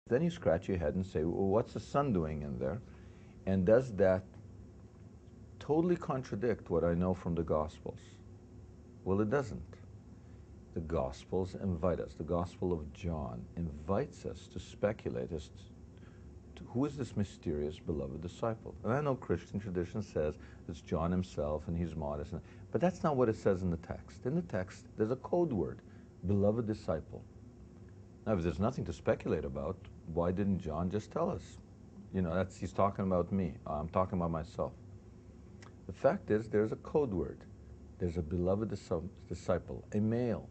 Then you scratch your head and say, well, what's the Son doing in there? And does that totally contradict what I know from the Gospels? Well, it doesn't. The Gospels invite us, the Gospel of John invites us to speculate as to who is this mysterious beloved disciple. And I know Christian tradition says it's John himself and he's modest, but that's not what it says in the text. In the text, there's a code word, beloved disciple. Now, if there's nothing to speculate about, why didn't John just tell us? You know, he's talking about me. I'm talking about myself. The fact is, there's a code word. There's a beloved disciple, a male.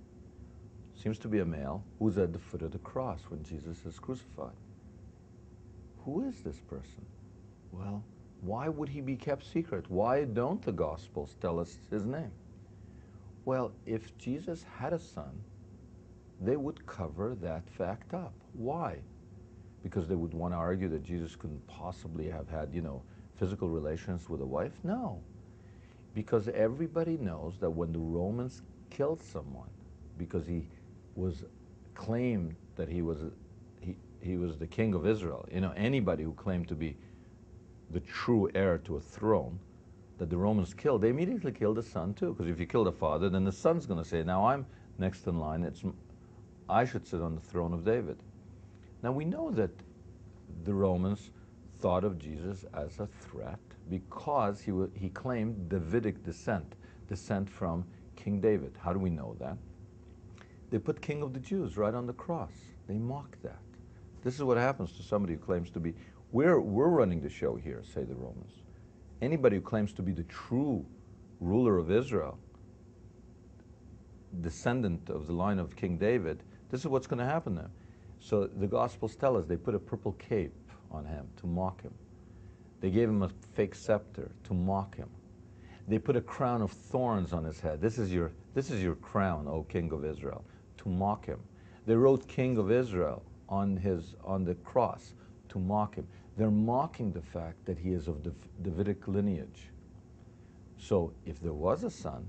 Seems to be a male who's at the foot of the cross when Jesus is crucified. Who is this person? Well, why would he be kept secret? Why don't the Gospels tell us his name? Well, if Jesus had a son, they would cover that fact up. Why? Because they would want to argue that Jesus couldn't possibly have had, physical relations with a wife? No. Because everybody knows that when the Romans killed someone, because he was claimed that he was the king of Israel, anybody who claimed to be the true heir to a throne that the Romans killed, they immediately killed the son too. Because if you kill the father, then the son's going to say, now I'm next in line, I should sit on the throne of David. Now we know that the Romans thought of Jesus as a threat because he claimed Davidic descent from King David. How do we know that? They put King of the Jews right on the cross. They mocked that. This is what happens to somebody who claims to be, we're running the show here, say the Romans. Anybody who claims to be the true ruler of Israel, descendant of the line of King David, this is what's going to happen to him. So the Gospels tell us they put a purple cape on him to mock him. They gave him a fake scepter to mock him. They put a crown of thorns on his head. This is your crown, O King of Israel, to mock him. They wrote King of Israel on the cross to mock him. They're mocking the fact that he is of the Davidic lineage. So if there was a son,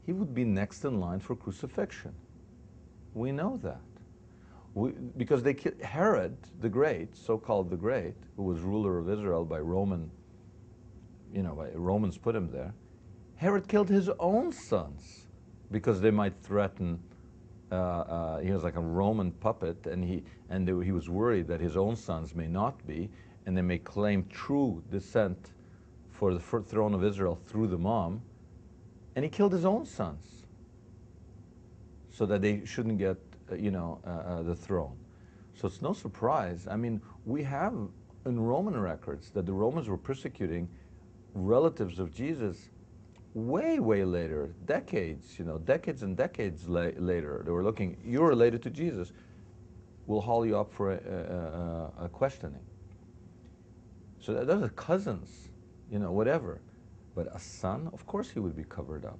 he would be next in line for crucifixion. We know that. Because they killed Herod the Great, so-called the Great, who was ruler of Israel by Romans put him there. Herod killed his own sons because they might threaten. He was like a Roman puppet, and he was worried that his own sons may not be, and they may claim true descent for the throne of Israel through the mom, and he killed his own sons so that they shouldn't get the throne. So it's no surprise. I mean, we have in Roman records that the Romans were persecuting relatives of Jesus way, way later, decades and decades later. They were looking, you're related to Jesus, we'll haul you up for a questioning. So those are cousins, whatever. But a son, of course he would be covered up.